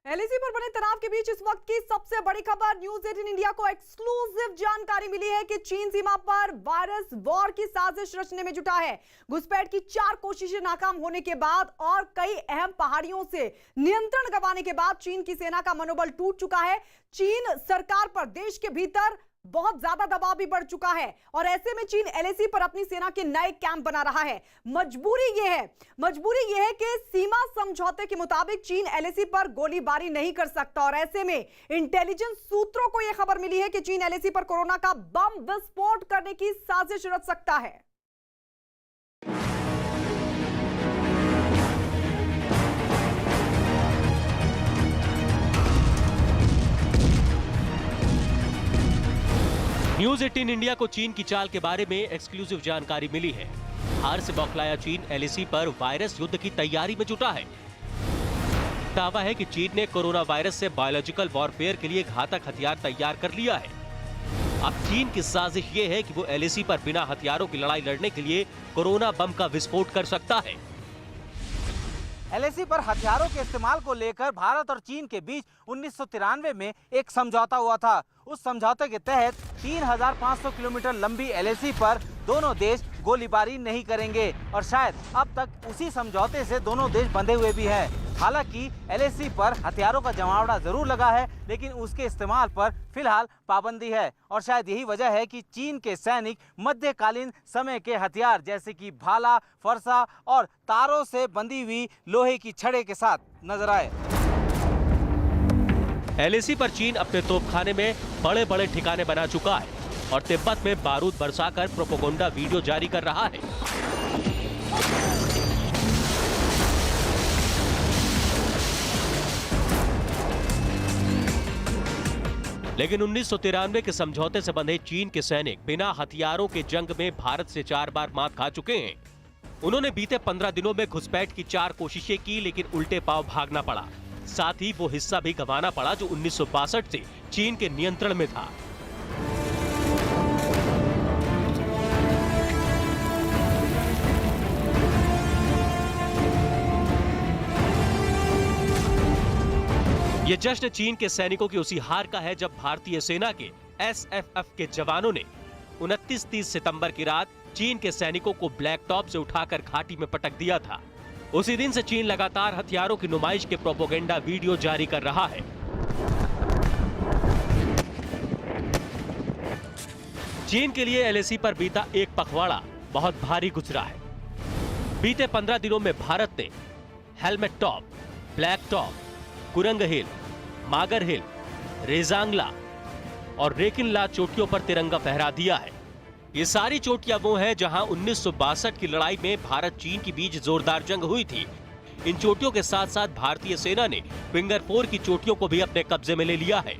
LAC पर बने तनाव के बीच इस वक्त की सबसे बड़ी खबर, न्यूज 18 इंडिया को एक्सक्लूसिव जानकारी मिली है कि चीन सीमा पर वायरस वॉर की साजिश रचने में जुटा है। घुसपैठ की 4 कोशिशें नाकाम होने के बाद और कई अहम पहाड़ियों से नियंत्रण गंवाने के बाद चीन की सेना का मनोबल टूट चुका है। चीन सरकार पर देश के भीतर बहुत ज्यादा दबाव भी बढ़ चुका है और ऐसे में चीन एलएसी पर अपनी सेना के नए कैंप बना रहा है। मजबूरी यह है कि सीमा समझौते के मुताबिक चीन एलएसी पर गोलीबारी नहीं कर सकता और ऐसे में इंटेलिजेंस सूत्रों को यह खबर मिली है कि चीन एलएसी पर कोरोना का बम विस्फोट करने की साजिश रच सकता है। न्यूज 18 इंडिया को चीन की चाल के बारे में एक्सक्लूसिव जानकारी मिली है। हार से बौखलाया चीन एलएसी पर वायरस युद्ध की तैयारी में जुटा है। दावा है कि चीन ने कोरोना वायरस से बायोलॉजिकल वॉरफेयर के लिए घातक हथियार तैयार कर लिया है। अब चीन की साजिश ये है कि वो एलएसी पर बिना हथियारों की लड़ाई लड़ने के लिए कोरोना बम का विस्फोट कर सकता है। एलएसी पर हथियारों के इस्तेमाल को लेकर भारत और चीन के बीच 1993 में एक समझौता हुआ था। उस समझौते के तहत 3500 किलोमीटर लंबी एलएसी पर दोनों देश गोलीबारी नहीं करेंगे और शायद अब तक उसी समझौते से दोनों देश बंधे हुए भी हैं। हालांकि एलएसी पर हथियारों का जमावड़ा जरूर लगा है, लेकिन उसके इस्तेमाल पर फिलहाल पाबंदी है और शायद यही वजह है कि चीन के सैनिक मध्यकालीन समय के हथियार जैसे कि भाला, फरसा और तारों से बंधी हुई लोहे की छड़े के साथ नजर आए। एलएसी पर चीन अपने तोपखाने में बड़े बड़े ठिकाने बना चुका है और तिब्बत में बारूद बरसाकर प्रोपेगेंडा वीडियो जारी कर रहा है। लेकिन 1993 के समझौते से बंधे चीन के सैनिक बिना हथियारों के जंग में भारत से 4 बार मात खा चुके हैं। उन्होंने बीते 15 दिनों में घुसपैठ की 4 कोशिशें की, लेकिन उल्टे पांव भागना पड़ा। साथ ही वो हिस्सा भी गंवाना पड़ा जो 1962 से चीन के नियंत्रण में था। ये जश्न चीन के सैनिकों की उसी हार का है जब भारतीय सेना के एसएफएफ के जवानों ने 29-30 सितंबर की रात चीन के सैनिकों को ब्लैक टॉप से उठाकर घाटी में पटक दिया था। उसी दिन से चीन लगातार हथियारों की नुमाइश के प्रोपेगेंडा वीडियो जारी कर रहा है। चीन के लिए एलएसी पर बीता एक पखवाड़ा बहुत भारी गुजरा है। बीते 15 दिनों में भारत ने हेलमेट टॉप, ब्लैक टॉप, कुरंग हिल, मागर हिल, रेजांगला और रेकिनला चोटियों पर तिरंगा फहरा दिया है। ये सारी चोटियां वो हैं जहां 1962 की लड़ाई में भारत चीन के बीच जोरदार जंग हुई थी। इन चोटियों के साथ साथ भारतीय सेना ने फिंगर 4 की चोटियों को भी अपने कब्जे में ले लिया है।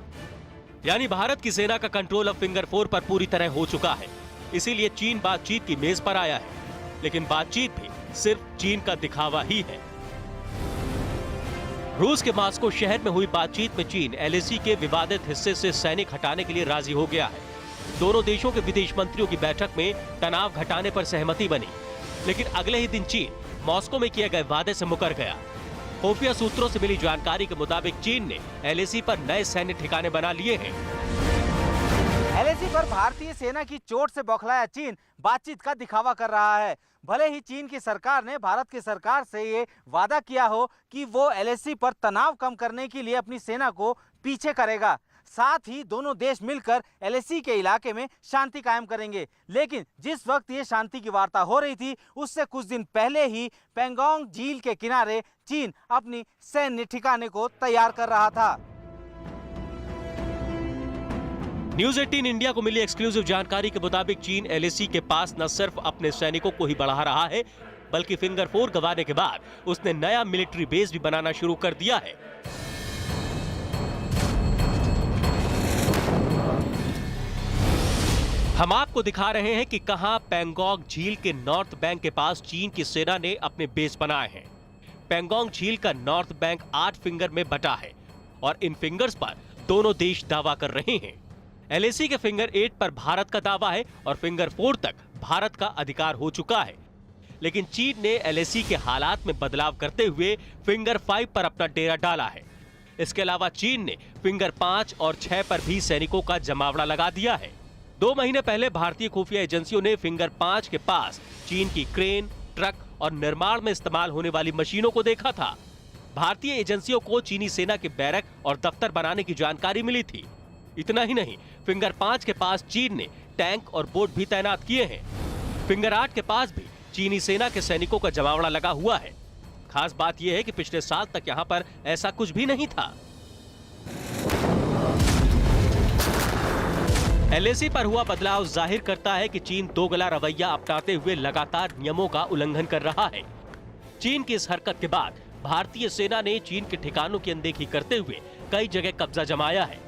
यानी भारत की सेना का कंट्रोल अब फिंगर 4 पर पूरी तरह हो चुका है। इसीलिए चीन बातचीत की मेज पर आया है, लेकिन बातचीत भी सिर्फ चीन का दिखावा ही है। रूस के मास्को शहर में हुई बातचीत में चीन एलएसी के विवादित हिस्से से सैनिक हटाने के लिए राजी हो गया है। दोनों देशों के विदेश मंत्रियों की बैठक में तनाव घटाने पर सहमति बनी, लेकिन अगले ही दिन चीन मॉस्को में किए गए वादे से मुकर गया। खुफिया सूत्रों से मिली जानकारी के मुताबिक चीन ने एलएसी पर नए सैन्य ठिकाने बना लिए हैं। एलएसी पर भारतीय सेना की चोट से बौखलाया चीन बातचीत का दिखावा कर रहा है। भले ही चीन की सरकार ने भारत की सरकार से ये वादा किया हो कि वो एलएसी पर तनाव कम करने के लिए अपनी सेना को पीछे करेगा, साथ ही दोनों देश मिलकर एलएसी के इलाके में शांति कायम करेंगे, लेकिन जिस वक्त ये शांति की वार्ता हो रही थी उससे कुछ दिन पहले ही पेंगोंग झील के किनारे चीन अपनी सैन्य ठिकाने को तैयार कर रहा था। न्यूज 18 इंडिया को मिली एक्सक्लूसिव जानकारी के मुताबिक चीन एलएसी के पास न सिर्फ अपने सैनिकों को ही बढ़ा रहा है, बल्कि फिंगर 4 गंवाने के बाद उसने नया मिलिट्री बेस भी बनाना शुरू कर दिया है। हम आपको दिखा रहे हैं कि कहां पेंगोंग झील के नॉर्थ बैंक के पास चीन की सेना ने अपने बेस बनाए हैं। पेंगोंग झील का नॉर्थ बैंक 8 फिंगर में बटा है और इन फिंगर्स पर दोनों देश दावा कर रहे हैं। एलएसी के फिंगर 8 पर भारत का दावा है और फिंगर 4 तक भारत का अधिकार हो चुका है। लेकिन चीन ने एलएसी के हालात में बदलाव करते हुए फिंगर 5 पर अपना डेरा डाला है। इसके अलावा चीन ने फिंगर 5 और 6 पर भी सैनिकों का जमावड़ा लगा दिया है। 2 महीने पहले भारतीय खुफिया एजेंसियों ने फिंगर 5 के पास चीन की क्रेन, ट्रक और निर्माण में इस्तेमाल होने वाली मशीनों को देखा था। भारतीय एजेंसियों को चीनी सेना के बैरक और दफ्तर बनाने की जानकारी मिली थी। इतना ही नहीं, फिंगर 5 के पास चीन ने टैंक और बोट भी तैनात किए हैं। फिंगर 8 के पास भी चीनी सेना के सैनिकों का जमावड़ा लगा हुआ है। खास बात यह है कि पिछले साल तक यहां पर ऐसा कुछ भी नहीं था। एलएसी पर हुआ बदलाव जाहिर करता है कि चीन दोगला रवैया अपनाते हुए लगातार नियमों का उल्लंघन कर रहा है। चीन की इस हरकत के बाद भारतीय सेना ने चीन के ठिकानों की अनदेखी करते हुए कई जगह कब्जा जमाया है।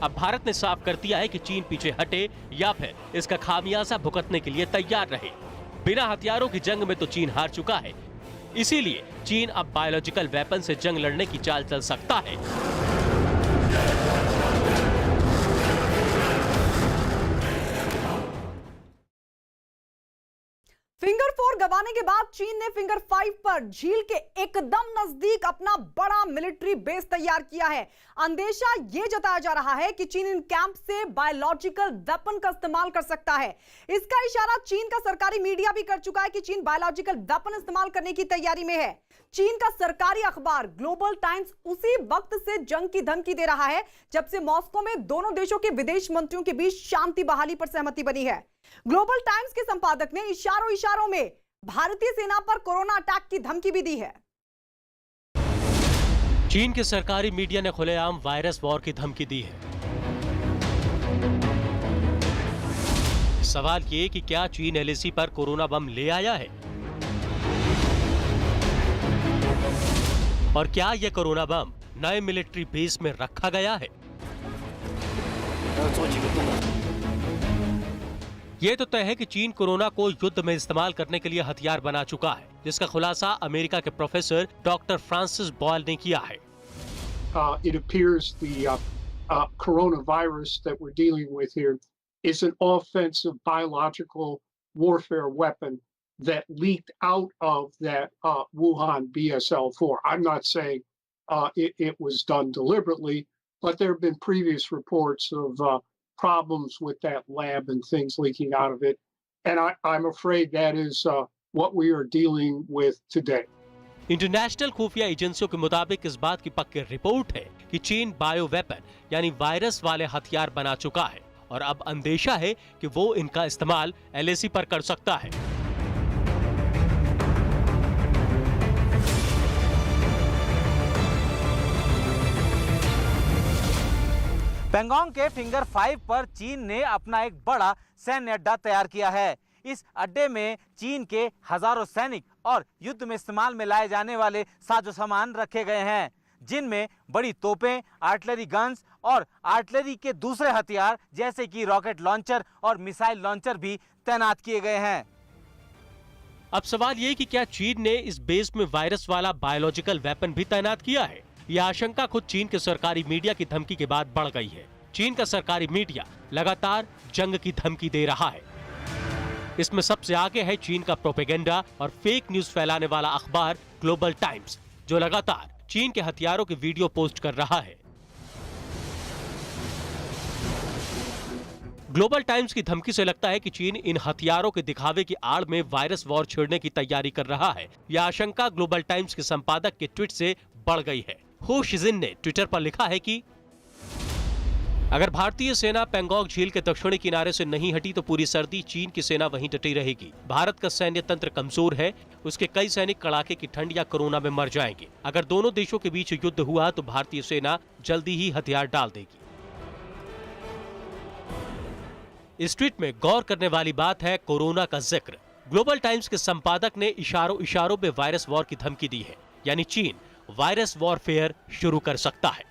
अब भारत ने साफ कर दिया है कि चीन पीछे हटे या फिर इसका खामियाजा भुगतने के लिए तैयार रहे। बिना हथियारों की जंग में तो चीन हार चुका है, इसीलिए चीन अब बायोलॉजिकल वेपन से जंग लड़ने की चाल चल सकता है। फिंगर 4 गंवाने के बाद चीन ने फिंगर 5 पर झील के एकदम नजदीक अपना बड़ा मिलिट्री बेस तैयार किया है। अंदेशा यह जताया जा रहा है कि चीन इन कैंप से बायोलॉजिकल वेपन का इस्तेमाल कर सकता है। इसका इशारा चीन का सरकारी मीडिया भी कर चुका है कि चीन बायोलॉजिकल वेपन इस्तेमाल करने की तैयारी में है। चीन का सरकारी अखबार ग्लोबल टाइम्स उसी वक्त से जंग की धमकी दे रहा है जब से मॉस्को में दोनों देशों के विदेश मंत्रियों के बीच शांति बहाली पर सहमति बनी है। ग्लोबल टाइम्स के संपादक ने इशारों में भारतीय सेना पर कोरोना अटैक की धमकी भी दी है। चीन के सरकारी मीडिया ने खुलेआम वायरस वॉर की धमकी दी है। सवाल ये कि क्या चीन एलएसी पर कोरोना बम ले आया है और क्या यह कोरोना बम नए मिलिट्री बेस में रखा गया है। यह तो तय है कि चीन कोरोना को युद्ध में इस्तेमाल करने के लिए हथियार बना चुका है, जिसका खुलासा अमेरिका के प्रोफेसर डॉक्टर फ्रांसिस बॉयल ने किया है। It appears the coronavirus that we're dealing with here is an offensive biological warfare weapon that leaked out of that Wuhan BSL-4. I'm not saying it was done deliberately, but there have been previous reports of problems with that lab and things leaking out of it. And I'm afraid that is what we are dealing with today. International खुफिया एजेंसियों के मुताबिक इस बात की पक्की report है कि चीन बायो वेपन यानी वायरस वाले हथियार बना चुका है और अब अंदेशा है कि वो इनका इस्तेमाल एलएसी पर कर सकता है। पेंगोंग के फिंगर 5 पर चीन ने अपना एक बड़ा सैन्य अड्डा तैयार किया है। इस अड्डे में चीन के हजारों सैनिक और युद्ध में इस्तेमाल में लाए जाने वाले साजो सामान रखे गए हैं, जिनमें बड़ी तोपें, आर्टिलरी गन्स और आर्टिलरी के दूसरे हथियार जैसे कि रॉकेट लॉन्चर और मिसाइल लॉन्चर भी तैनात किए गए हैं। अब सवाल ये कि क्या चीन ने इस बेस में वायरस वाला बायोलॉजिकल वेपन भी तैनात किया है। यह आशंका खुद चीन के सरकारी मीडिया की धमकी के बाद बढ़ गई है। चीन का सरकारी मीडिया लगातार जंग की धमकी दे रहा है। इसमें सबसे आगे है चीन का प्रोपेगेंडा और फेक न्यूज फैलाने वाला अखबार ग्लोबल टाइम्स, जो लगातार चीन के हथियारों के वीडियो पोस्ट कर रहा है। ग्लोबल टाइम्स की धमकी से लगता है कि चीन इन हथियारों के दिखावे की आड़ में वायरस वॉर छेड़ने की तैयारी कर रहा है। यह आशंका ग्लोबल टाइम्स के संपादक के ट्वीट से बढ़ गई है। हो शिजिन ने ट्विटर पर लिखा है कि अगर भारतीय सेना पेंगोंग झील के दक्षिणी किनारे से नहीं हटी तो पूरी सर्दी चीन की सेना वहीं डटी रहेगी। भारत का सैन्य तंत्र कमजोर है, उसके कई सैनिक कड़ाके की ठंड या कोरोना में मर जाएंगे। अगर दोनों देशों के बीच युद्ध हुआ तो भारतीय सेना जल्दी ही हथियार डाल देगी। इस ट्वीट में गौर करने वाली बात है कोरोना का जिक्र। ग्लोबल टाइम्स के संपादक ने इशारों में वायरस वॉर की धमकी दी है, यानी चीन वायरस वॉरफेयर शुरू कर सकता है।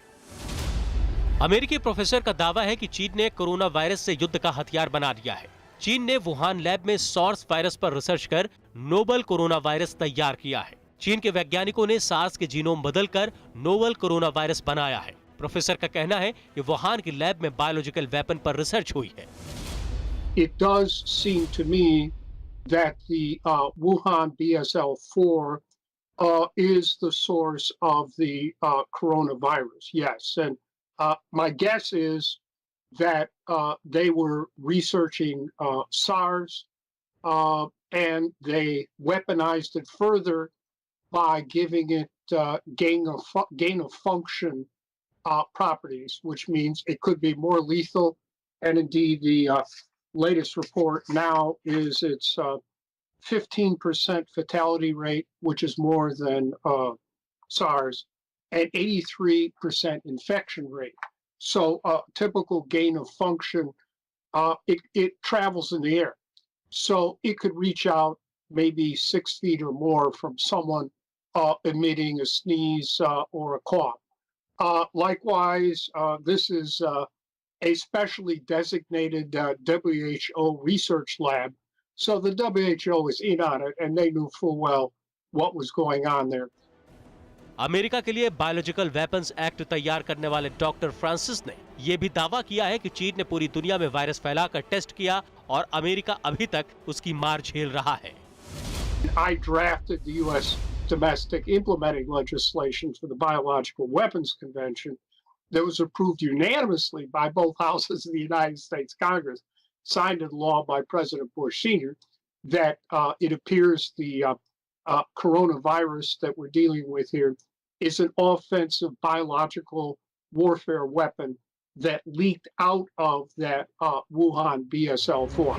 अमेरिकी प्रोफेसर का दावा है कि चीन ने कोरोना वायरस से युद्ध का हथियार बना लिया है। चीन ने वुहान लैब में सॉर्स वायरस पर रिसर्च कर नोवल कोरोना वायरस तैयार किया है। चीन के वैज्ञानिकों ने सार्स के जीनोम बदलकर नोवल कोरोना वायरस बनाया है। प्रोफेसर का कहना है कि वुहान की लैब में बायोलॉजिकल वेपन पर रिसर्च हुई है। It does seem to me that the Wuhan BSL-4 is the source of the coronavirus. Yes, and my guess is that they were researching SARS, and they weaponized it further by giving it gain of function properties, which means it could be more lethal. And indeed, the latest report now is it's 15% fatality rate, which is more than SARS, and 83% infection rate. So typical gain of function, it travels in the air. So it could reach out maybe 6 feet or more from someone emitting a sneeze or a cough. Likewise, this is a specially designated WHO research lab. So the WHO is in on it, and they knew full well what was going on there. America के लिए biological weapons act तैयार करने वाले doctor Francis ने यह भी दावा किया है कि चीन ने पूरी दुनिया में वायरस फैलाकर टेस्ट किया और अमेरिका अभी तक उसकी मार झेल रहा है। I drafted the U.S. domestic implementing legislation for the Biological Weapons Convention that was approved unanimously by both houses of the United States Congress, signed into law by President Bush Sr., that it appears the coronavirus that we're dealing with here is an offensive biological warfare weapon that leaked out of that Wuhan BSL-4.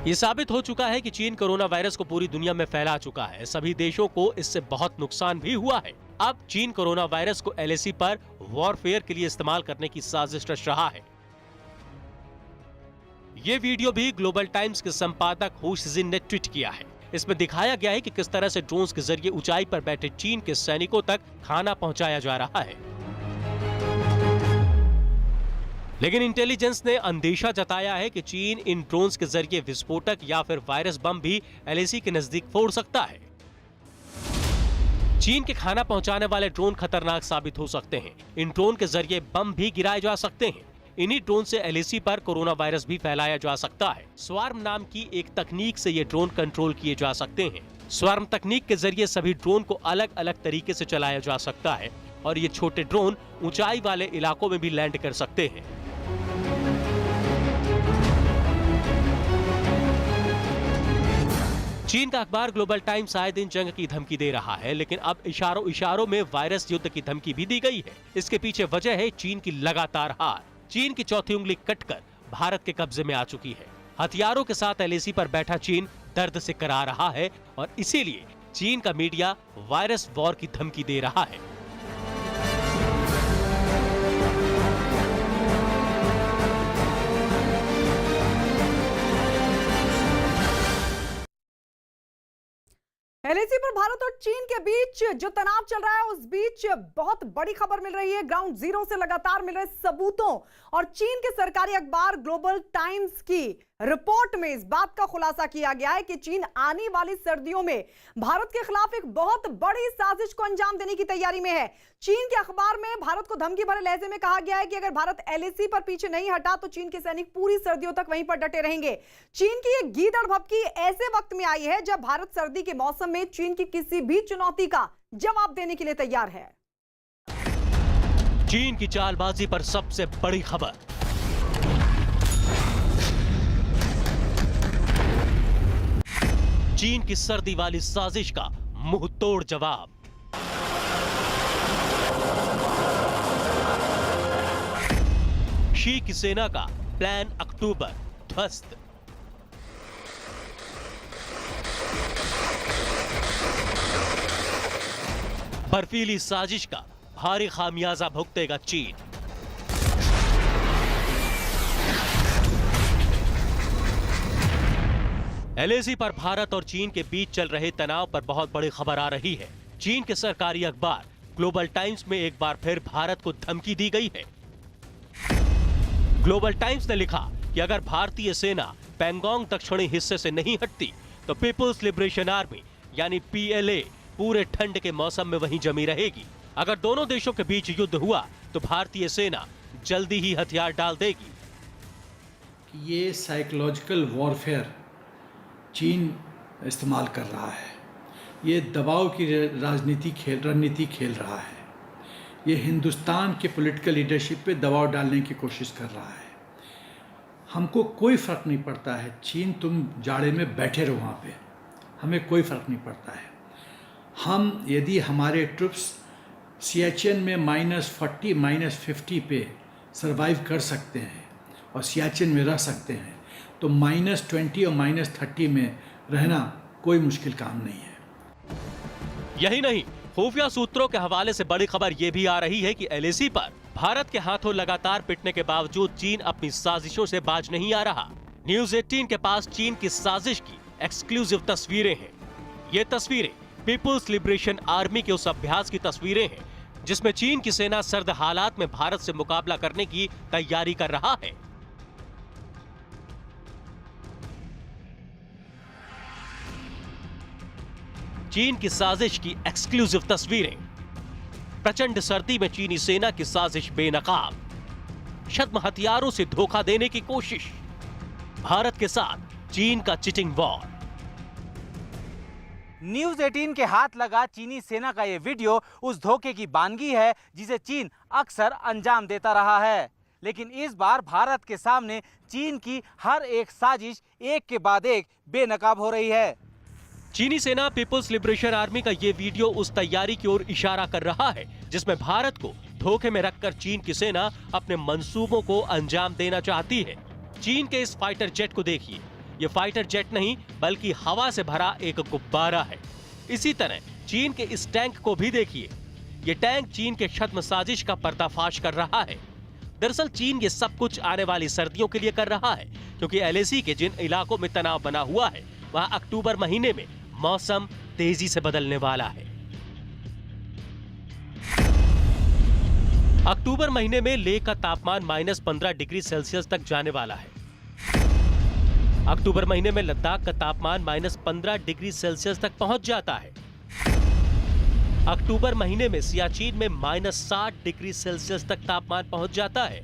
ये साबित हो चुका है कि चीन corona virus को पूरी दुनिया में फैला चुका है। सभी देशों को इससे बहुत नुकसान भी हुआ है। अब चीन कोरोना वायरस को LAC पर वॉरफेयर के लिए इस्तेमाल करने की साजिश रच रहा है। ये वीडियो भी ग्लोबल टाइम्स के संपादक हू शिजिन ने ट्वीट किया है। इसमें दिखाया गया है कि किस तरह से ड्रोन्स के जरिए ऊंचाई पर बैठे चीन के सैनिकों तक खाना पहुंचाया जा रहा है। लेकिन इंटेलिजेंस ने अंदेशा जताया है कि चीन इन ड्रोन्स के जरिए विस्फोटक या फिर वायरस बम भी LAC के नजदीक फोड़ सकता है। चीन के खाना पहुंचाने वाले ड्रोन खतरनाक साबित हो सकते हैं। इन ड्रोन के जरिए बम भी गिराए जा सकते हैं। इन्हीं ड्रोन से LAC पर कोरोना वायरस भी फैलाया जा सकता है। स्वार्म नाम की एक तकनीक से ये ड्रोन कंट्रोल किए जा सकते हैं। स्वार्म तकनीक के जरिए सभी ड्रोन को अलग अलग तरीके से चलाया जा सकता है और ये छोटे ड्रोन ऊंचाई वाले इलाकों में भी लैंड कर सकते हैं। चीन का अखबार ग्लोबल टाइम्स आए दिन जंग की धमकी दे रहा है, लेकिन अब इशारों इशारों में वायरस युद्ध की धमकी भी दी गई है। इसके पीछे वजह है चीन की लगातार हार। चीन की चौथी उंगली कटकर भारत के कब्जे में आ चुकी है। हथियारों के साथ LAC पर बैठा चीन दर्द से करा रहा है और इसीलिए चीन का मीडिया वायरस वॉर की धमकी दे रहा है। LAC पर भारत और चीन के बीच जो तनाव चल रहा है, उस बीच बहुत बड़ी खबर मिल रही है ग्राउंड जीरो से लगातार मिल रहे सबूतों और चीन के सरकारी अखबार ग्लोबल टाइम्स की रिपोर्ट में इस बात का खुलासा किया गया है कि चीन आने वाली सर्दियों में भारत के खिलाफ एक बहुत बड़ी साजिश को अंजाम देने की तैयारी में है। चीन के अखबार में भारत को धमकी भरे लहजे में कहा गया है कि अगर भारत LAC पर पीछे नहीं हटा तो चीन के सैनिक पूरी सर्दियों तक वहीं पर डटे रहेंगे। चीन की ये गीदड़ भभकी ऐसे वक्त में आई है जब भारत सर्दी के मौसम में चीन की किसी भी चुनौती का जवाब देने के लिए तैयार है। चीन की चालबाजी पर सबसे बड़ी खबर। चीन की सर्दी वाली साजिश का मुंह तोड़ जवाब। शी की सेना का प्लान अक्टूबर ध्वस्त। बर्फीली साजिश का भारी खामियाजा भुगतेगा चीन। LAC पर भारत और चीन के बीच चल रहे तनाव पर बहुत बड़ी खबर आ रही है। चीन के सरकारी अखबार ग्लोबल टाइम्स में एक बार फिर भारत को धमकी दी गई है। ग्लोबल टाइम्स ने लिखा कि अगर भारतीय सेना पैंगोंग दक्षिणी हिस्से से नहीं हटती तो पीपुल्स लिबरेशन आर्मी यानी PLA पूरे ठंड के मौसम में वहीं जमी रहेगी। अगर दोनों देशों के बीच युद्ध हुआ तो भारतीय सेना जल्दी ही हथियार डाल देगी। ये साइकोलॉजिकल वॉरफेयर चीन इस्तेमाल कर रहा है ये दबाव की रणनीति खेल रहा है। ये हिंदुस्तान के पॉलिटिकल लीडरशिप पे दबाव डालने की कोशिश कर रहा है। हमको कोई फ़र्क नहीं पड़ता है, चीन तुम जाड़े में बैठे रहो वहाँ पे, हमें कोई फ़र्क नहीं पड़ता है। हम यदि हमारे ट्रुप्स सियाचिन में -40 -50 पे सरवाइव कर सकते हैं और सियाचिन में रह सकते हैं, तो -20 और -30 में रहना कोई मुश्किल काम नहीं है। यही नहीं, खुफिया सूत्रों के हवाले से बड़ी खबर यह भी आ रही है कि एलएसी पर भारत के हाथों लगातार पिटने के बावजूद चीन अपनी साजिशों से बाज नहीं आ रहा। न्यूज 18 के पास चीन की साजिश की एक्सक्लूसिव तस्वीरें हैं। ये तस्वीरें पीपुल्स लिबरेशन आर्मी के उस अभ्यास की तस्वीरें हैं जिसमें चीन की सेना सर्द हालात में भारत से मुकाबला करने की तैयारी कर रहा है। चीन की साजिश की एक्सक्लूसिव तस्वीरें। प्रचंड सर्दी में चीनी सेना की साजिश बेनकाब। छद्म हथियारों से धोखा देने की कोशिश। भारत के साथ चीन का चिटिंग वॉर। न्यूज 18 के हाथ लगा चीनी सेना का ये वीडियो उस धोखे की बानगी है जिसे चीन अक्सर अंजाम देता रहा है। लेकिन इस बार भारत के सामने चीन की हर एक साजिश एक के बाद एक बेनकाब हो रही है। चीनी सेना पीपुल्स लिबरेशन आर्मी का ये वीडियो उस तैयारी की ओर इशारा कर रहा है जिसमें भारत को धोखे में रखकर चीन की सेना अपने मंसूबों को अंजाम देना चाहती है। चीन के इस फाइटर जेट को देखिए, ये फाइटर जेट नहीं बल्कि हवा से भरा एक गुब्बारा है। इसी तरह चीन के इस टैंक को भी देखिए, ये टैंक चीन के छद्म साजिश का पर्दाफाश कर रहा है। दरअसल चीन ये सब कुछ आने वाली सर्दियों के लिए कर रहा है क्योंकि एलएसी के जिन इलाकों में तनाव बना हुआ है वहां अक्टूबर महीने में मौसम तेजी से बदलने वाला है। अक्टूबर महीने में लेह का तापमान -15 डिग्री सेल्सियस तक जाने वाला है। अक्टूबर महीने में लद्दाख का तापमान -15 डिग्री सेल्सियस तक पहुंच जाता है। अक्टूबर महीने में सियाचिन में -60 डिग्री सेल्सियस तक तापमान पहुंच जाता है।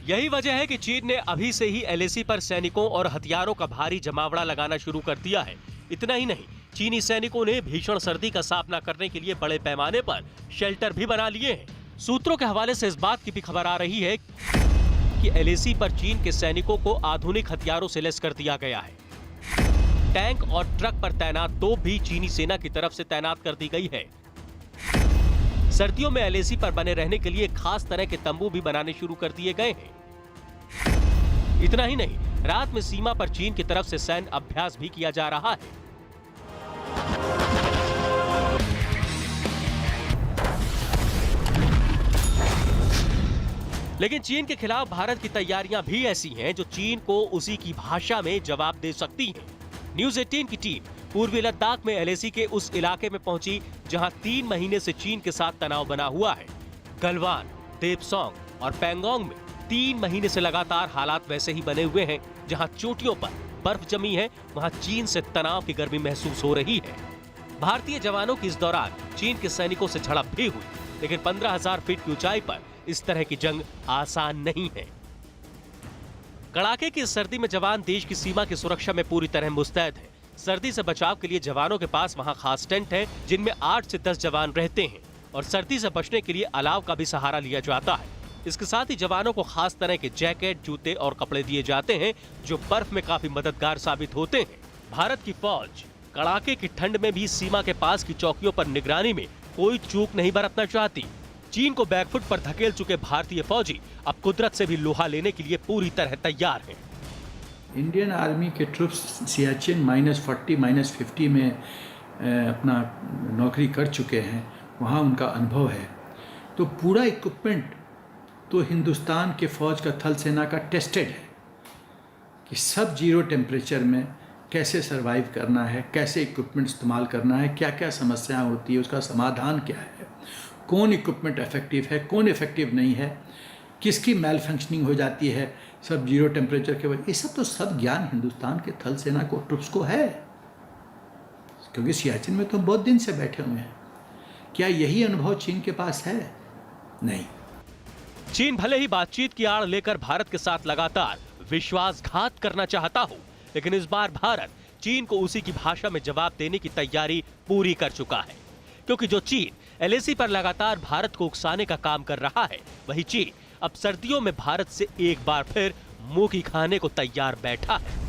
यही वजह है कि चीन ने अभी से ही एलएसी पर सैनिकों और हथियारों का भारी जमावड़ा लगाना शुरू कर दिया है। इतना ही नहीं, चीनी सैनिकों ने भीषण सर्दी का सामना करने के लिए बड़े पैमाने पर शेल्टर भी बना लिए हैं। सूत्रों के हवाले से इस बात की भी खबर आ रही है कि एलएसी पर चीन के सैनिकों को आधुनिक हथियारों से लैस कर दिया गया है। टैंक और ट्रक पर तैनात तोप भी चीनी सेना की तरफ से तैनात कर दी गई है। सर्दियों में एलएसी पर बने रहने के लिए खास तरह के तंबू भी बनाने शुरू कर दिए गए हैं। इतना ही नहीं, रात में सीमा पर चीन की तरफ से सैन्य अभ्यास भी किया जा रहा है। लेकिन चीन के खिलाफ भारत की तैयारियां भी ऐसी हैं जो चीन को उसी की भाषा में जवाब दे सकती हैं। न्यूज 18 की टीम पूर्वी लद्दाख में एलएसी के उस इलाके में पहुंची जहां 3 महीने से चीन के साथ तनाव बना हुआ है। गलवान, देपसोंग और पैंगोंग में 3 महीने से लगातार हालात वैसे ही बने हुए हैं। जहां चोटियों पर बर्फ जमी है वहां चीन से तनाव की गर्मी महसूस हो रही है। भारतीय जवानों की इस दौरान चीन के सैनिकों से झड़प भी हुई, लेकिन 15,000 फीट की ऊंचाई पर इस तरह की जंग आसान नहीं है। कड़ाके की सर्दी में जवान देश की सीमा की सुरक्षा में पूरी तरह मुस्तैद है। सर्दी से बचाव के लिए जवानों के पास वहां खास टेंट है जिनमें 8 से 10 जवान रहते हैं और सर्दी से बचने के लिए अलाव का भी सहारा लिया जाता है। इसके साथ ही जवानों को खास तरह के जैकेट, जूते और कपड़े दिए जाते हैं जो बर्फ में काफी मददगार साबित होते हैं। भारत की फौज कड़ाके की ठंड में भी सीमा के पास की चौकियों पर निगरानी में कोई चूक नहीं बरतना चाहती। चीन को बैकफुट पर धकेल चुके भारतीय फौजी अब कुदरत से भी लोहा लेने के लिए पूरी तरह तैयार हैं। इंडियन आर्मी के ट्रुप्स सियाचिन -40 -50 में अपना नौकरी कर चुके हैं, वहाँ उनका अनुभव है। तो पूरा इक्विपमेंट तो हिंदुस्तान के फौज का थल सेना का टेस्टेड है कि सब जीरो टेम्परेचर में कैसे सरवाइव करना है, कैसे इक्विपमेंट इस्तेमाल करना है, क्या क्या समस्याएं होती है, उसका समाधान क्या है, कौन इक्विपमेंट इफेक्टिव है, कौन इफेक्टिव नहीं है, किसकी मेल फंक्शनिंग हो जाती है सब जीरो टेम्परेचर के वजह। ये सब ज्ञान हिंदुस्तान के थल सेना को ट्रुप्स को है, क्योंकि सियाचिन में तो बहुत दिन से बैठे हुए हैं। क्या यही अनुभव चीन के पास है? नहीं। चीन भले ही बातचीत की आड़ लेकर भारत के साथ लगातार विश्वासघात करना चाहता हो, लेकिन इस बार भारत चीन को उसी की भाषा में जवाब देने की तैयारी पूरी कर चुका है, क्योंकि जो चीन एलएसी पर लगातार भारत को उकसाने का काम कर रहा है, वही चीन अब सर्दियों में भारत से एक बार फिर मुंह की खाने को तैयार बैठा है।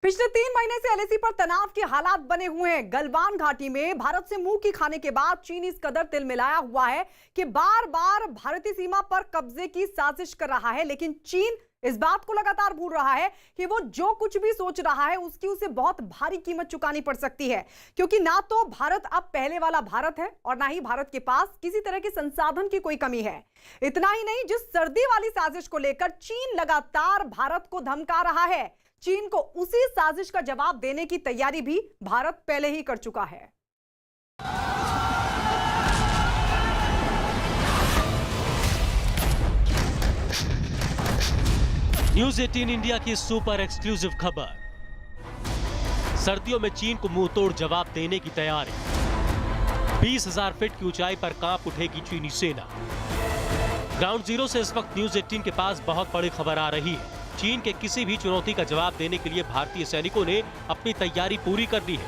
पिछले 3 महीने से एलएसी पर तनाव के हालात बने हुए हैं। गलवान घाटी में भारत से मुंह की खाने के बाद चीन इस कदर तिलमिलाया हुआ है कि बार बार भारतीय सीमा पर कब्जे की साजिश कर रहा है, लेकिन चीन इस बात को लगातार भूल रहा है कि वो जो कुछ भी सोच रहा है उसकी उसे बहुत भारी कीमत चुकानी पड़ सकती है, क्योंकि ना तो भारत अब पहले वाला भारत है और ना ही भारत के पास किसी तरह के संसाधन की कोई कमी है। इतना ही नहीं, जिस सर्दी वाली साजिश को लेकर चीन लगातार भारत को धमका रहा है, चीन को उसी साजिश का जवाब देने की तैयारी भी भारत पहले ही कर चुका है। न्यूज़ 18 इंडिया की सुपर एक्सक्लूसिव खबर। सर्दियों में चीन को मुंह तोड़ जवाब देने की तैयारी। 20,000 फीट की ऊंचाई पर कांप उठेगी चीनी सेना। ग्राउंड जीरो से इस वक्त न्यूज़ 18 के पास बहुत बड़ी खबर आ रही है। चीन के किसी भी चुनौती का जवाब देने के लिए भारतीय सैनिकों ने अपनी तैयारी पूरी कर ली है।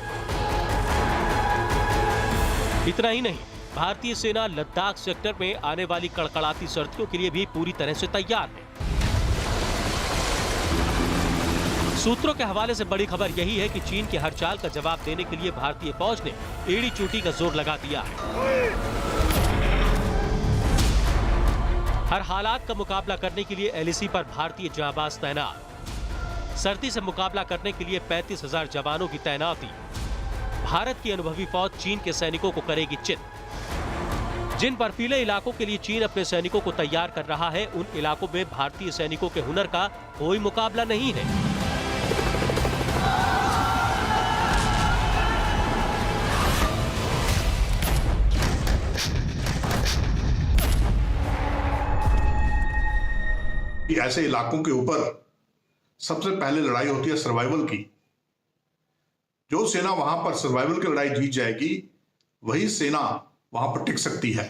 इतना ही नहीं, भारतीय सेना लद्दाख सेक्टर में आने वाली कड़कड़ाती सर्दियों के लिए भी पूरी तरह से तैयार है। सूत्रों के हवाले से बड़ी खबर यही है कि चीन के हर चाल का जवाब देने के लिए भारतीय फौज ने एड़ी चोटी का जोर लगा दिया है। हर हालात का मुकाबला करने के लिए एलएसी पर भारतीय जांबाज तैनात। सर्दी से मुकाबला करने के लिए 35,000 जवानों की तैनाती। भारत की अनुभवी फौज चीन के सैनिकों को करेगी चित। जिन बर्फीले इलाकों के लिए चीन अपने सैनिकों को तैयार कर रहा है, उन इलाकों में भारतीय सैनिकों के हुनर का कोई मुकाबला नहीं है। ऐसे इलाकों के ऊपर सबसे पहले लड़ाई होती है सर्वाइवल की। जो सेना वहां पर सर्वाइवल की लड़ाई जीत जाएगी, वही सेना वहां पर टिक सकती है।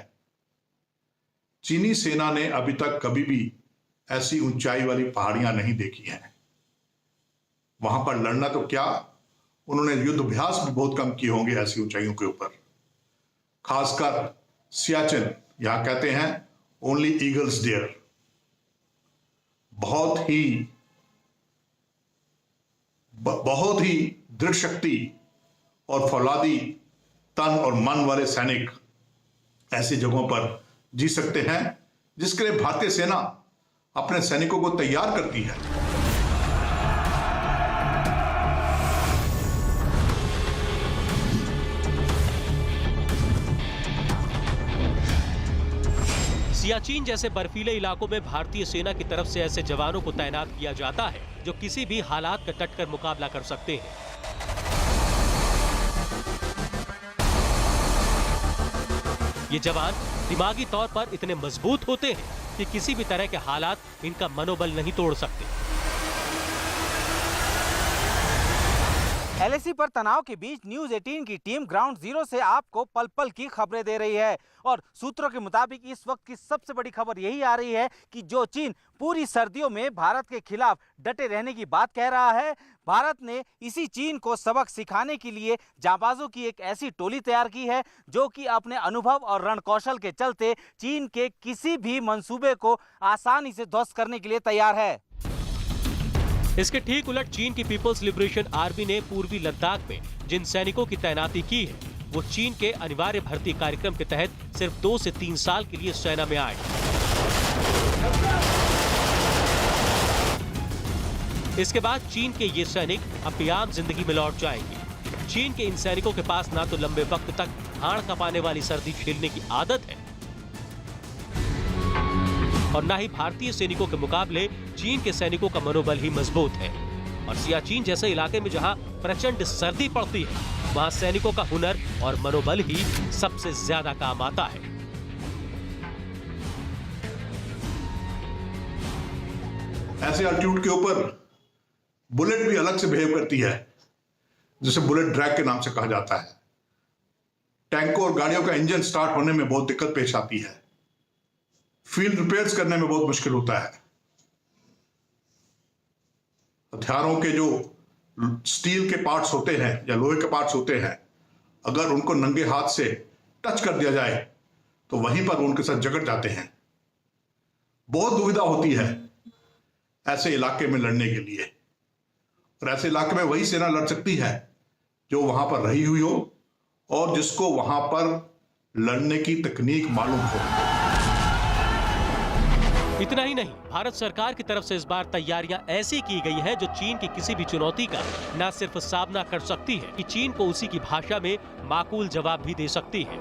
चीनी सेना ने अभी तक कभी भी ऐसी ऊंचाई वाली पहाड़ियां नहीं देखी हैं। वहां पर लड़ना तो क्या, उन्होंने युद्ध अभ्यास भी बहुत कम किए होंगे ऐसी ऊंचाइयों के ऊपर। खासकर सियाचिन, यहां कहते हैं ओनली ईगल्स डेयर। बहुत ही दृढ़ शक्ति और फौलादी तन और मन वाले सैनिक ऐसी जगहों पर जी सकते हैं, जिसके लिए भारतीय सेना अपने सैनिकों को तैयार करती है। सियाचिन जैसे बर्फीले इलाकों में भारतीय सेना की तरफ से ऐसे जवानों को तैनात किया जाता है जो किसी भी हालात का डटकर मुकाबला कर सकते हैं। ये जवान दिमागी तौर पर इतने मजबूत होते हैं कि किसी भी तरह के हालात इनका मनोबल नहीं तोड़ सकते। एलएसी पर तनाव के बीच न्यूज़ 18 की टीम ग्राउंड जीरो से आपको पल पल की खबरें दे रही है, और सूत्रों के मुताबिक इस वक्त की सबसे बड़ी खबर यही आ रही है कि जो चीन पूरी सर्दियों में भारत के खिलाफ डटे रहने की बात कह रहा है, भारत ने इसी चीन को सबक सिखाने के लिए जांबाजों की एक ऐसी टोली तैयार की है जो कि अपने अनुभव और रणकौशल के चलते चीन के किसी भी मंसूबे को आसानी से ध्वस्त करने के लिए तैयार है। इसके ठीक उलट चीन की पीपल्स लिबरेशन आर्मी ने पूर्वी लद्दाख में जिन सैनिकों की तैनाती की है, वो चीन के अनिवार्य भर्ती कार्यक्रम के तहत सिर्फ 2 से 3 साल के लिए सेना में आए। इसके बाद चीन के ये सैनिक अपनी आम जिंदगी में लौट जाएंगे। चीन के इन सैनिकों के पास ना तो लंबे वक्त तक हाड़ कपाने वाली सर्दी झेलने की आदत है और ना ही भारतीय सैनिकों के मुकाबले चीन के सैनिकों का मनोबल ही मजबूत है। और सियाचिन जैसे इलाके में जहां प्रचंड सर्दी पड़ती है, वहां सैनिकों का हुनर और मनोबल ही सबसे ज्यादा काम आता है। ऐसे अल्टीट्यूड के ऊपर बुलेट भी अलग से बिहेव करती है, जिसे बुलेट ड्रैग के नाम से कहा जाता है। टैंकों और गाड़ियों का इंजन स्टार्ट होने में बहुत दिक्कत पेश आती है। फील्ड रिपेयर्स करने में बहुत मुश्किल होता है। हथियारों के जो स्टील के पार्ट्स होते हैं या लोहे के पार्ट्स होते हैं, अगर उनको नंगे हाथ से टच कर दिया जाए तो वहीं पर उनके साथ जकड़ जाते हैं। बहुत दुविधा होती है ऐसे इलाके में लड़ने के लिए, और ऐसे इलाके में वही सेना लड़ सकती है जो वहां पर रही हुई हो और जिसको वहां पर लड़ने की तकनीक मालूम हो। इतना ही नहीं, भारत सरकार की तरफ से इस बार तैयारियां ऐसी की गई है जो चीन की किसी भी चुनौती का न सिर्फ सामना कर सकती है कि चीन को उसी की भाषा में माकूल जवाब भी दे सकती है।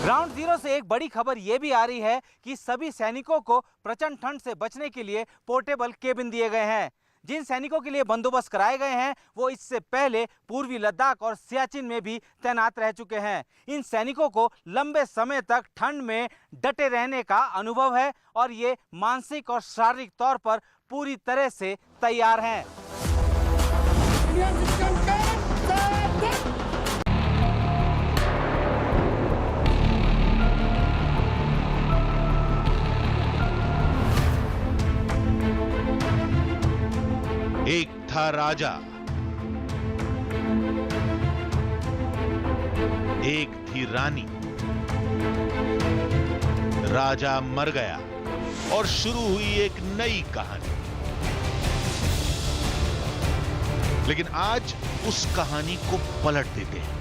ग्राउंड जीरो से एक बड़ी खबर यह भी आ रही है कि सभी सैनिकों को प्रचंड ठंड से बचने के लिए पोर्टेबल केबिन दिए गए हैं। जिन सैनिकों के लिए बंदोबस्त कराए गए हैं वो इससे पहले पूर्वी लद्दाख और सियाचिन में भी तैनात रह चुके हैं। इन सैनिकों को लंबे समय तक ठंड में डटे रहने का अनुभव है और ये मानसिक और शारीरिक तौर पर पूरी तरह से तैयार हैं। एक था राजा, एक थी रानी। राजा मर गया और शुरू हुई एक नई कहानी। लेकिन आज उस कहानी को पलट देते हैं।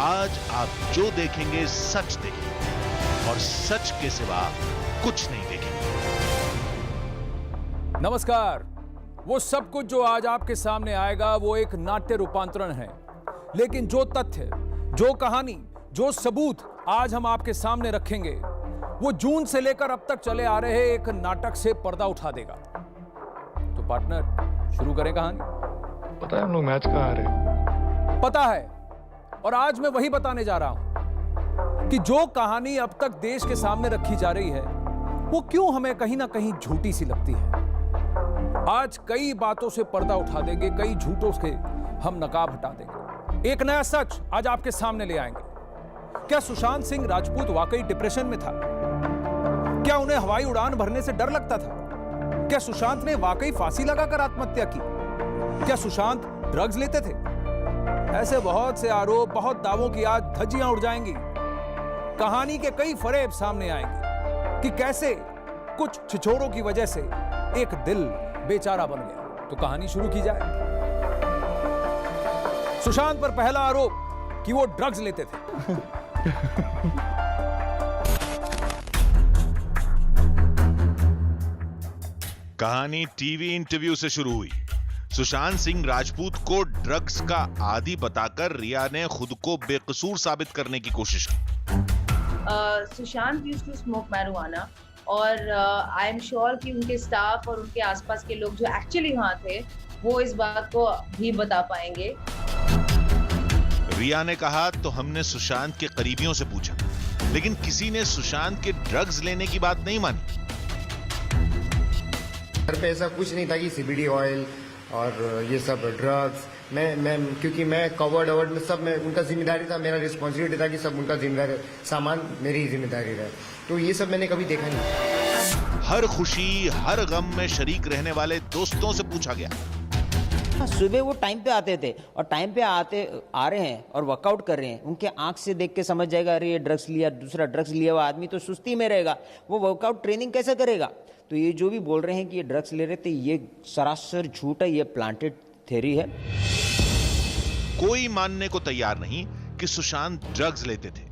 आज आप जो देखेंगे सच देखेंगे और सच के सिवा कुछ नहीं देखेंगे। नमस्कार। वो सब कुछ जो आज आपके सामने आएगा वो एक नाट्य रूपांतरण है, लेकिन जो तथ्य, जो कहानी, जो सबूत आज हम आपके सामने रखेंगे वो जून से लेकर अब तक चले आ रहे एक नाटक से पर्दा उठा देगा। तो पार्टनर, शुरू करें कहानी। पता है हम लोग मैच कहाँ आ रहे हैं? पता है, और आज मैं वही बताने जा रहा हूं कि जो कहानी अब तक देश के सामने रखी जा रही है वो क्यों हमें कहीं ना कहीं झूठी सी लगती है। आज कई बातों से पर्दा उठा देंगे, कई झूठों से हम नकाब हटा देंगे। एक नया सच आज आपके सामने ले आएंगे। क्या सुशांत सिंह राजपूत वाकई डिप्रेशन में था? क्या उन्हें हवाई उड़ान भरने से डर लगता था? क्या सुशांत ने वाकई फांसी लगाकर आत्महत्या की? क्या सुशांत ड्रग्स लेते थे? ऐसे बहुत से आरोप, बहुत दावों की आज धज्जियां उड़ जाएंगी। कहानी के कई फरेब सामने आएंगे कि कैसे कुछ छिछोरों की वजह से एक दिल बेचारा बन गया। तो कहानी शुरू की जाए। सुशांत पर पहला आरोप कि वो ड्रग्स लेते थे। कहानी टीवी इंटरव्यू से शुरू हुई। सुशांत सिंह राजपूत को ड्रग्स का आदी बताकर रिया ने खुद को बेकसूर साबित करने की कोशिश की। Sushant used to smoke marijuana और आई एम श्योर कि उनके स्टाफ और उनके आसपास के लोग जो एक्चुअली वहां थे वो इस बात को भी बता पाएंगे। रिया ने कहा तो हमने सुशांत के करीबियों से पूछा, लेकिन किसी ने सुशांत के ड्रग्स लेने की बात नहीं मानी। घर पे ऐसा कुछ नहीं था कि सीबीडी ऑयल और ये सब ड्रग्स। मैं क्योंकि मैं कवर्ड अवर्ड में सब में उनका जिम्मेदारी था, मेरा रिस्पॉन्सिबिलिटी था कि सब उनका जिम्मेदारी, सामान मेरी ही जिम्मेदारी रहा। तो ये सब मैंने कभी देखा नहीं। हर खुशी हर गम में शरीक रहने वाले दोस्तों से पूछा गया। सुबह वो टाइम पे आते थे और टाइम पे आ रहे हैं और वर्कआउट कर रहे हैं। उनके आंख से देख के समझ जाएगा अरे ये ड्रग्स लिया, दूसरा ड्रग्स लिया हुआ आदमी तो सुस्ती में रहेगा, वो वर्कआउट ट्रेनिंग कैसे करेगा। तो ये जो भी बोल रहे हैं कि ये ड्रग्स ले रहे थे, ये सरासर झूठ है, ये प्लांटेड थ्योरी है। कोई मानने को तैयार नहीं कि सुशांत ड्रग्स लेते थे।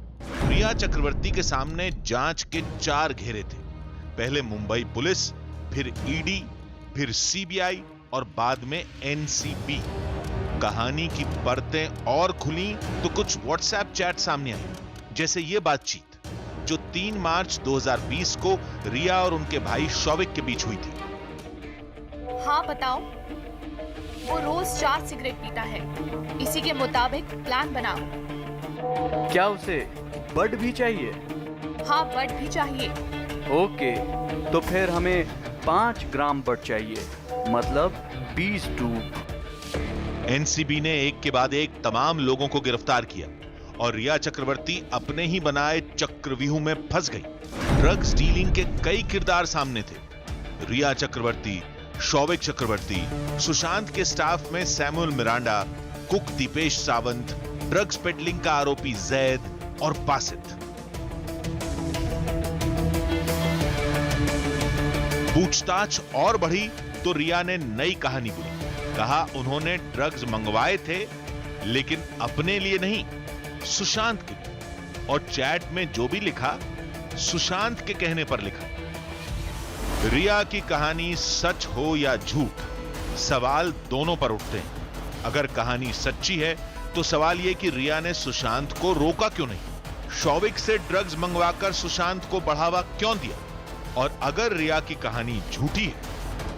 रिया चक्रवर्ती के सामने जांच के 4 घेरे थे। पहले मुंबई पुलिस, फिर ईडी, फिर सीबीआई और बाद में एनसीबी। कहानी की परतें और खुली तो कुछ व्हाट्सएप चैट सामने आई, जैसे ये बातचीत जो 3 मार्च 2020 को रिया और उनके भाई शौविक के बीच हुई थी। हाँ बताओ। वो रोज 4 सिगरेट पीता है, इसी के मुताबिक प्लान बनाओ। क्या उसे बड भी चाहिए? हाँ बड भी चाहिए। ओके, तो फिर हमें 5 ग्राम बड चाहिए, मतलब 20 ट्यूब। एनसीबी ने एक के बाद एक तमाम लोगों को गिरफ्तार किया और रिया चक्रवर्ती अपने ही बनाए चक्रव्यूह में फंस गई। ड्रग्स डीलिंग के कई किरदार सामने थे। रिया चक्रवर्ती, शौविक चक्रवर्ती, सुशांत के स्टाफ में Samuel Miranda, cook Dipesh Sawant, drugs peddling का आरोपी जैद और बासित। पूछताछ और बढ़ी तो रिया ने नई कहानी बुनी। कहा उन्होंने ड्रग्स मंगवाए थे, लेकिन अपने लिए नहीं, सुशांत के लिए। और चैट में जो भी लिखा, सुशांत के कहने पर लिखा। रिया की कहानी सच हो या झूठ, सवाल दोनों पर उठते हैं। अगर कहानी सच्ची है तो सवाल यह कि रिया ने सुशांत को रोका क्यों नहीं? शौविक से ड्रग्स मंगवाकर सुशांत को बढ़ावा क्यों दिया? और अगर रिया की कहानी झूठी है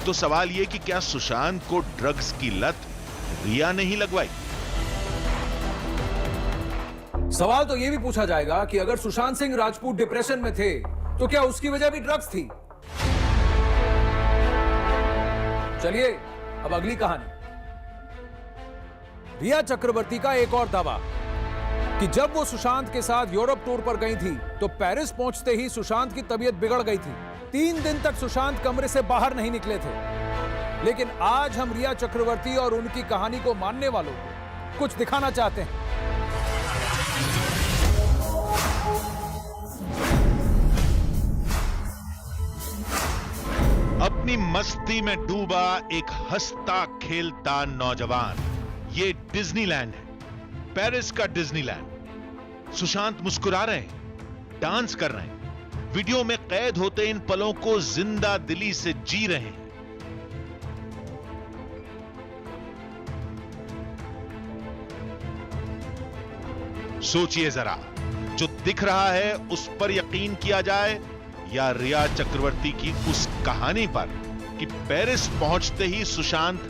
तो सवाल यह कि क्या सुशांत को ड्रग्स की लत रिया ने ही लगवाई? सवाल तो यह भी पूछा जाएगा कि अगर सुशांत सिंह राजपूत डिप्रेशन में थे तो क्या उसकी वजह भी ड्रग्स थी? चलिए अब अगली कहानी। रिया चक्रवर्ती का एक और दावा कि जब वो सुशांत के साथ यूरोप टूर पर गई थी तो पेरिस पहुंचते ही सुशांत की तबीयत बिगड़ गई थी। 3 दिन तक सुशांत कमरे से बाहर नहीं निकले थे। लेकिन आज हम रिया चक्रवर्ती और उनकी कहानी को मानने वालों को कुछ दिखाना चाहते हैं। अपनी मस्ती में डूबा एक हंसता खेलता नौजवान, ये डिज्नीलैंड है, पेरिस का डिज्नीलैंड। सुशांत मुस्कुरा रहे हैं, डांस कर रहे हैं, वीडियो में कैद होते इन पलों को जिंदा दिली से जी रहे हैं। सोचिए जरा, जो दिख रहा है उस पर यकीन किया जाए या रिया चक्रवर्ती की उस कहानी पर कि पेरिस पहुंचते ही सुशांत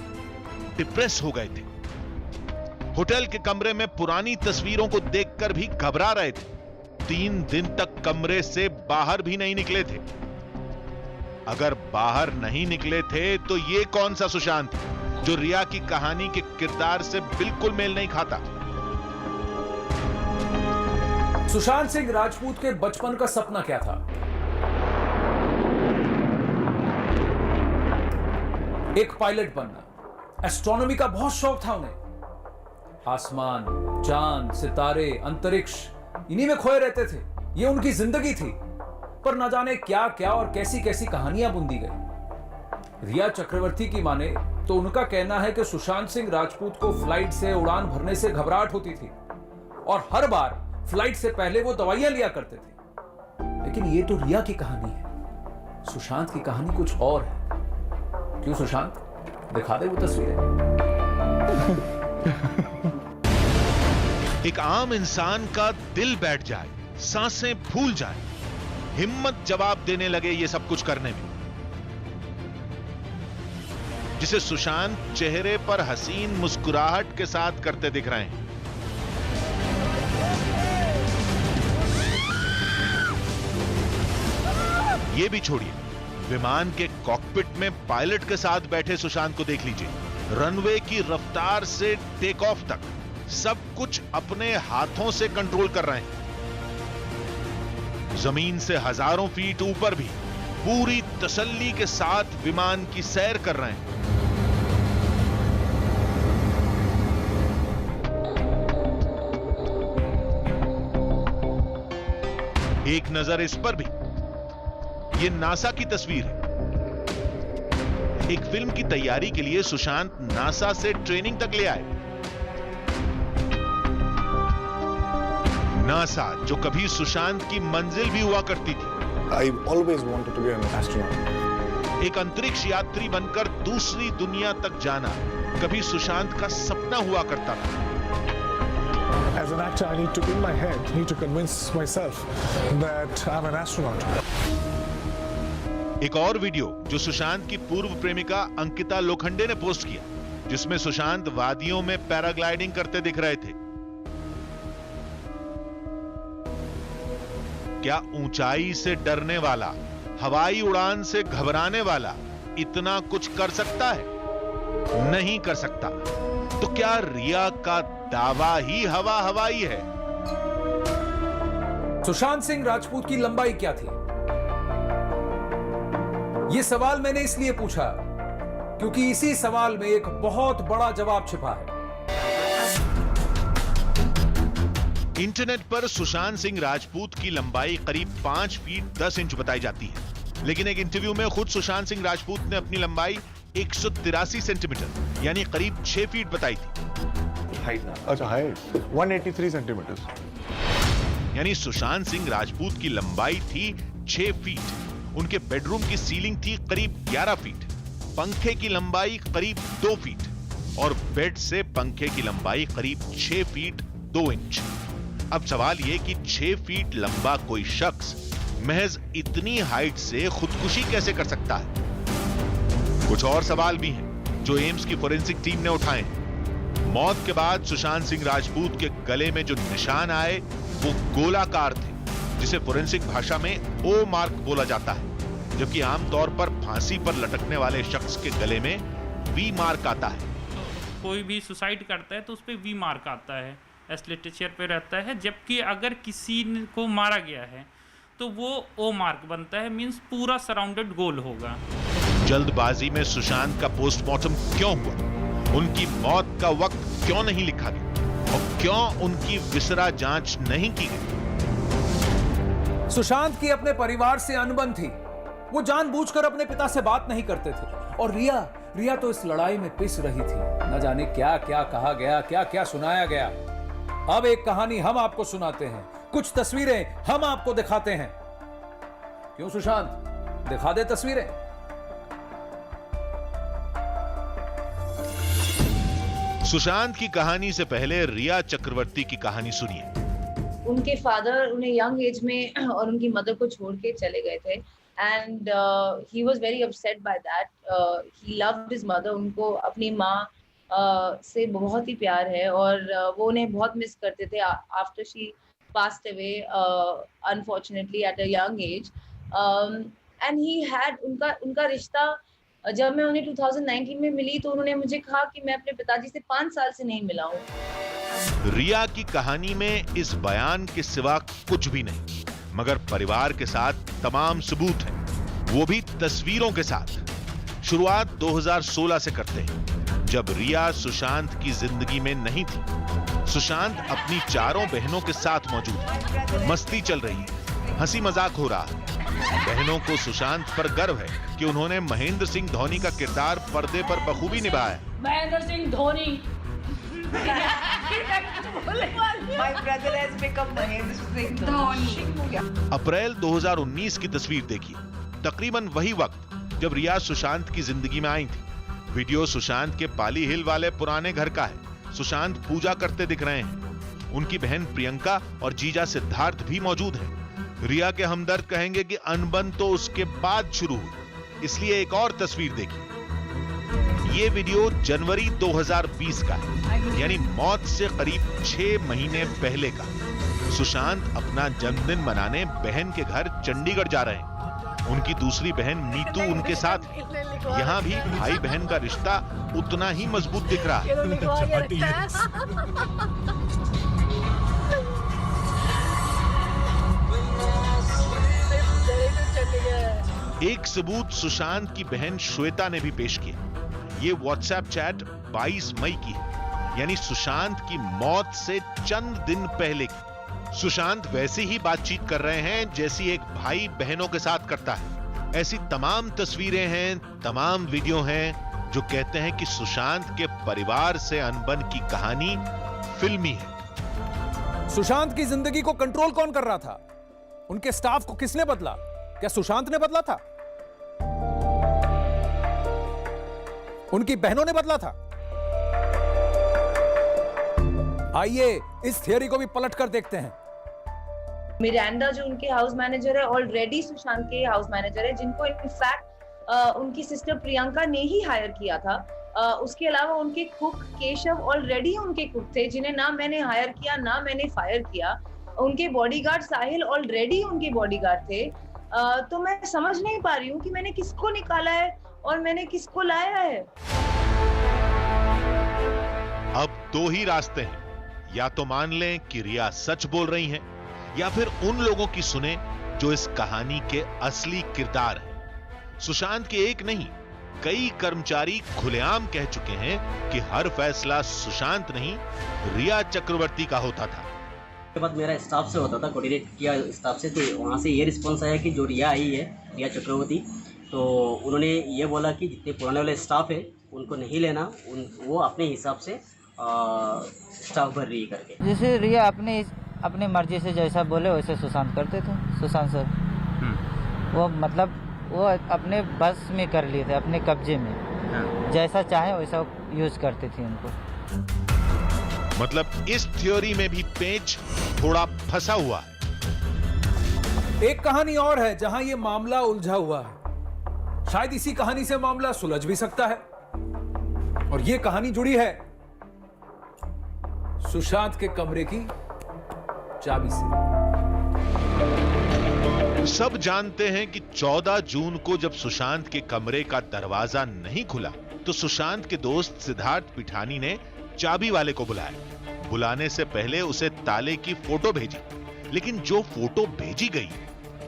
डिप्रेस हो गए थे, होटल के कमरे में पुरानी तस्वीरों को देखकर भी घबरा रहे थे, 3 दिन तक कमरे से बाहर भी नहीं निकले थे। अगर बाहर नहीं निकले थे तो ये कौन सा सुशांत जो रिया की कहानी के किरदार से बिल्कुल मेल नहीं खाता? सुशांत सिंह राजपूत के बचपन का सपना क्या था? एक पायलट बनना। एस्ट्रोनॉमी का बहुत शौक था उन्हें। आसमान, चांद, सितारे, अंतरिक्ष, इन्हीं में खोए रहते थे। ये उनकी जिंदगी थी। पर न जाने क्या क्या और कैसी कैसी कहानियां बुंदी गई। रिया चक्रवर्ती की माने तो उनका कहना है कि सुशांत सिंह राजपूत को फ्लाइट से उड़ान भरने से घबराहट होती थी और हर बार फ्लाइट से पहले वो दवाइयां लिया करते थे। लेकिन ये तो रिया की कहानी है। सुशांत की कहानी कुछ और है। क्यों सुशांत, दिखा दे वो तस्वीरें। एक आम इंसान का दिल बैठ जाए, सांसें फूल जाए, हिम्मत जवाब देने लगे ये सब कुछ करने में, जिसे सुशांत चेहरे पर हसीन मुस्कुराहट के साथ करते दिख रहे हैं। ये भी छोड़िए, विमान के कॉकपिट में पायलट के साथ बैठे सुशांत को देख लीजिए। रनवे की रफ्तार से टेक ऑफ तक सब कुछ अपने हाथों से कंट्रोल कर रहे हैं। जमीन से हजारों फीट ऊपर भी पूरी तसल्ली के साथ विमान की सैर कर रहे हैं। एक नजर इस पर भी। यह नासा की तस्वीर है। एक फिल्म की तैयारी के लिए सुशांत नासा से ट्रेनिंग तक ले आए। नासा जो कभी सुशांत की मंजिल भी हुआ करती थी। I always wanted to be an astronaut. एक अंतरिक्ष यात्री बनकर दूसरी दुनिया तक जाना कभी सुशांत का सपना हुआ करता था। As an actor, I need to, in my head, need to convince myself that I'm an astronaut. एक और वीडियो जो सुशांत की पूर्व प्रेमिका अंकिता लोखंडे ने पोस्ट किया, जिसमें सुशांत वादियों में पैराग्लाइडिंग करते दिख रहे थे। क्या ऊंचाई से डरने वाला, हवाई उड़ान से घबराने वाला इतना कुछ कर सकता है? नहीं कर सकता। तो क्या रिया का दावा ही हवाई है? सुशांत सिंह राजपूत की लंबाई क्या थी? यह सवाल मैंने इसलिए पूछा क्योंकि इसी सवाल में एक बहुत बड़ा जवाब छिपा है। इंटरनेट पर सुशांत सिंह राजपूत की लंबाई करीब 5 फीट 10 इंच बताई जाती है, लेकिन एक इंटरव्यू में खुद सुशांत सिंह राजपूत ने अपनी लंबाई 183 सेंटीमीटर यानी करीब 6 फीट बताई थी। अच्छा, हाइट 183 सेंटीमीटर, यानी सुशांत सिंह राजपूत की लंबाई थी 6 फीट। उनके बेडरूम की सीलिंग थी करीब 11 फीट, पंखे की लंबाई करीब 2 फीट और बेड से पंखे की लंबाई करीब 6 फीट 2 इंच। अब सवाल यह कि 6 फीट लंबा कोई शख्स महज इतनी हाइट से खुदकुशी कैसे कर सकता है? कुछ और सवाल भी हैं जो एम्स की फोरेंसिक टीम ने उठाए हैं। मौत के बाद सुशांत सिंह राजपूत के गले में जो निशान आए वो गोलाकार थे, जिसे फोरेंसिक भाषा में ओ मार्क बोला जाता है, जबकि आमतौर पर फांसी पर लटकने वाले शख्स के गले में वी मार्क आता है। कोई भी सुसाइड करता है तो उस पर वी मार्क आता है, एस्लेटेचर पे रहता है, जबकि अगर किसी को मारा गया है तो वो ओ मार्क बनता है, मींस पूरा सराउंडेड गोल होगा। जल्दबाजी में सुशांत का पोस्टमार्टम क्यों हुआ? उनकी मौत का वक्त क्यों नहीं लिखा गया और क्यों उनकी विसरा जांच नहीं की गई? सुशांत की अपने परिवार से अनबन थी। वो जानबूझकर अपने पिता से बात नहीं करते थे। और रिया तो इस लड़ाई में पिस रही थी। न जाने क्या क्या कहा गया, क्या क्या सुनाया गया। अब एक कहानी हम आपको सुनाते हैं, कुछ तस्वीरें हम आपको दिखाते हैं। क्यों सुशांत, दिखा दे तस्वीरें। सुशांत की कहानी से पहले रिया चक्रवर्ती की कहानी सुनिए। उनके फादर उन्हें यंग एज में और उनकी मदर को छोड़ के चले गए थे and he was very upset by that. He loved his mother. उनको अपनी माँ से बहुत ही प्यार है और वो उन्हें बहुत मिस करते थे after she passed away unfortunately at a young age. And he had उनका रिश्ता, जब मैं उन्हें 2019 में मिली तो उन्होंने मुझे कहा कि मैं अपने पिताजी से 5 साल से नहीं मिला हूँ। रिया की कहानी में इस बयान के सिवा कुछ भी नहीं, मगर परिवार के साथ तमाम सबूत हैं, वो भी तस्वीरों के साथ। शुरुआत 2016 से करते हैं, जब रिया सुशांत की जिंदगी में नहीं थी। सुशांत अपनी 4 बहनों के साथ मौजूद है, मस्ती चल रही है, हंसी मजाक हो रहा है। बहनों को सुशांत पर गर्व है कि उन्होंने महेंद्र सिंह धोनी का किरदार पर्दे पर बखूबी निभाया। Mahendra Singh Dhoni. My brother has become Mahendra Singh Dhoni. अप्रैल 2019 की तस्वीर देखिए, तकरीबन वही वक्त जब रिया सुशांत की जिंदगी में आई थी। वीडियो सुशांत के पाली हिल वाले पुराने घर का है। सुशांत पूजा करते दिख रहे हैं। उनकी बहन प्रियंका और जीजा सिद्धार्थ भी मौजूद हैं। रिया के हमदर्द कहेंगे कि अनबन तो उसके बाद शुरू हुई, इसलिए एक और तस्वीर देखिए। ये वीडियो जनवरी 2020 का है, यानी मौत से करीब 6 महीने पहले का। सुशांत अपना जन्मदिन मनाने बहन के घर चंडीगढ़ जा रहे हैं। उनकी दूसरी बहन नीतू उनके साथ है। यहाँ भी भाई बहन का रिश्ता उतना ही मजबूत दिख रहा है। एक सबूत सुशांत की बहन श्वेता ने भी पेश किया। ये व्हाट्सएप चैट 22 मई की है, यानी सुशांत की मौत से चंद दिन पहले की। सुशांत वैसे ही बातचीत कर रहे हैं जैसी एक भाई बहनों के साथ करता है। ऐसी तमाम तस्वीरें हैं, तमाम वीडियो हैं जो कहते हैं कि सुशांत के परिवार से अनबन की कहानी फिल्मी है। सुशांत की जिंदगी को कंट्रोल कौन कर रहा था? उनके स्टाफ को किसने बदला? क्या सुशांत ने बदला था? उनकी बहनों ने बदला था? आइए इस थियरी को भी पलट कर देखते हैं। मिरांडा जो उनके हाउस मैनेजर है, ऑलरेडी सुशांत के हाउस मैनेजर है, जिनको इनफैक्ट उनकी सिस्टर प्रियंका ने ही हायर किया था। उसके अलावा उनके कुक केशव ऑलरेडी उनके कुक थे, जिन्हें ना मैंने हायर किया ना मैंने फायर किया। उनके बॉडीगार्ड साहिल ऑलरेडी उनके बॉडीगार्ड थे। तो मैं समझ नहीं पा रही हूँ कि मैंने किसको निकाला है और मैंने किसको लाया है। अब 2 ही रास्ते हैं, या तो मान लें कि रिया सच बोल रही हैं, या फिर उन लोगों की सुने जो इस कहानी के असली किरदार हैं? सुशांत के एक नहीं, कई कर्मचारी खुलेआम कह चुके हैं कि हर फैसला सुशांत नहीं, रिया चक्रवर्ती का होता था। के बाद मेरा स्टाफ से होता था, कोऑर्डिनेट किया स्टाफ से, तो वहाँ से ये रिस्पॉन्स आया कि जो रिया आई है, रिया चक्रवर्ती, तो उन्होंने ये बोला कि जितने पुराने वाले स्टाफ है उनको नहीं लेना, वो अपने हिसाब से स्टाफ भर रही करके। जैसे रिया अपने मर्जी से जैसा बोले वैसे सुशांत करते थे। सुशांत सर वो मतलब वो अपने बस में कर लिए थे, अपने कब्जे में, जैसा चाहे वैसा यूज करते थे उनको। मतलब इस थ्योरी में भी पेच थोड़ा फंसा हुआ है। एक कहानी और है जहां यह मामला उलझा हुआ है। शायद इसी कहानी से मामला सुलझ भी सकता है, और यह कहानी जुड़ी है सुशांत के कमरे की चाबी से। सब जानते हैं कि 14 जून को जब सुशांत के कमरे का दरवाजा नहीं खुला तो सुशांत के दोस्त सिद्धार्थ पिठानी ने चाबी वाले को बुलाया। बुलाने से पहले उसे ताले की फोटो भेजी, लेकिन जो फोटो भेजी गई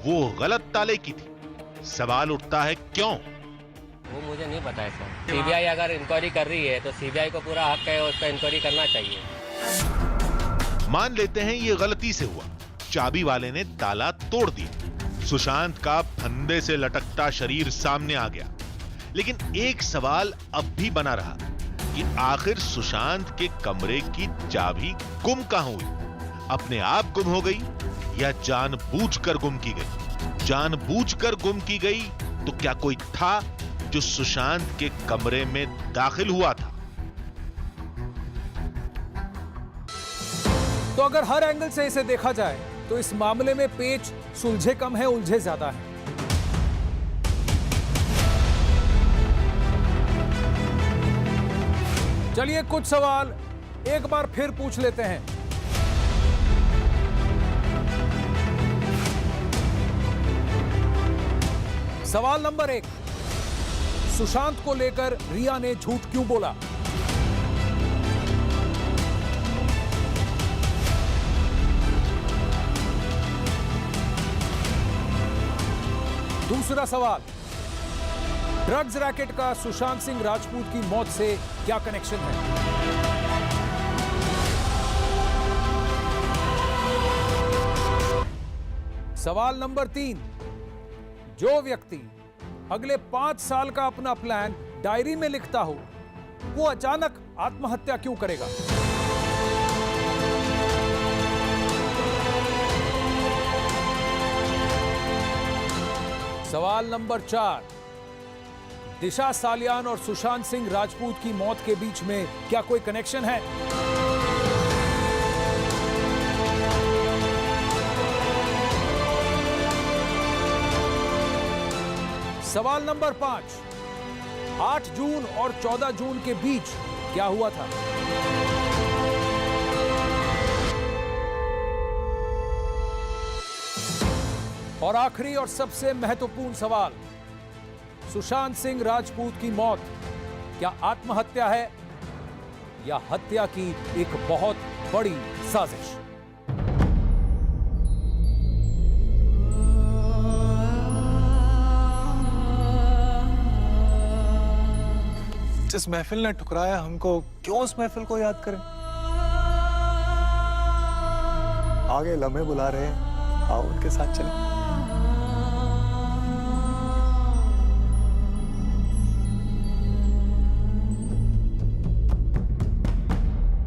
वो गलत ताले की थी। सवाल उठता है क्यों? वो मुझे नहीं पता है सर। सीबीआई अगर इंक्वायरी कर रही है तो सीबीआई को पूरा हक है, उसका इंक्वायरी करना चाहिए। मान लेते हैं ये गलती से हुआ, चाबी वाले ने ताला तोड़ दिया, सुशांत का फंदे से लटकता शरीर सामने आ गया। लेकिन एक सवाल अब भी बना रहा कि आखिर सुशांत के कमरे की चाबी गुम कहां हुई? अपने आप गुम हो गई या जानबूझकर गुम की गई? जानबूझकर गुम की गई तो क्या कोई था जो सुशांत के कमरे में दाखिल हुआ था? तो अगर हर एंगल से इसे देखा जाए तो इस मामले में पेच सुलझे कम है, उलझे ज्यादा है। चलिए कुछ सवाल एक बार फिर पूछ लेते हैं। सवाल नंबर 1, सुशांत को लेकर रिया ने झूठ क्यों बोला? दूसरा सवाल, ड्रग्स रैकेट का सुशांत सिंह राजपूत की मौत से क्या कनेक्शन है? सवाल नंबर 3, जो व्यक्ति अगले 5 साल का अपना प्लान डायरी में लिखता हो, वो अचानक आत्महत्या क्यों करेगा? सवाल नंबर 4, दिशा सालियान और सुशांत सिंह राजपूत की मौत के बीच में क्या कोई कनेक्शन है? सवाल नंबर 5, 8 जून और 14 जून के बीच क्या हुआ था? और आखिरी और सबसे महत्वपूर्ण सवाल, सुशांत सिंह राजपूत की मौत क्या आत्महत्या है या हत्या की एक बहुत बड़ी साजिश? जिस महफिल ने ठुकराया हमको, क्यों उस महफिल को याद करें? आगे लम्हे बुला रहे हैं, आओ उनके साथ चलें।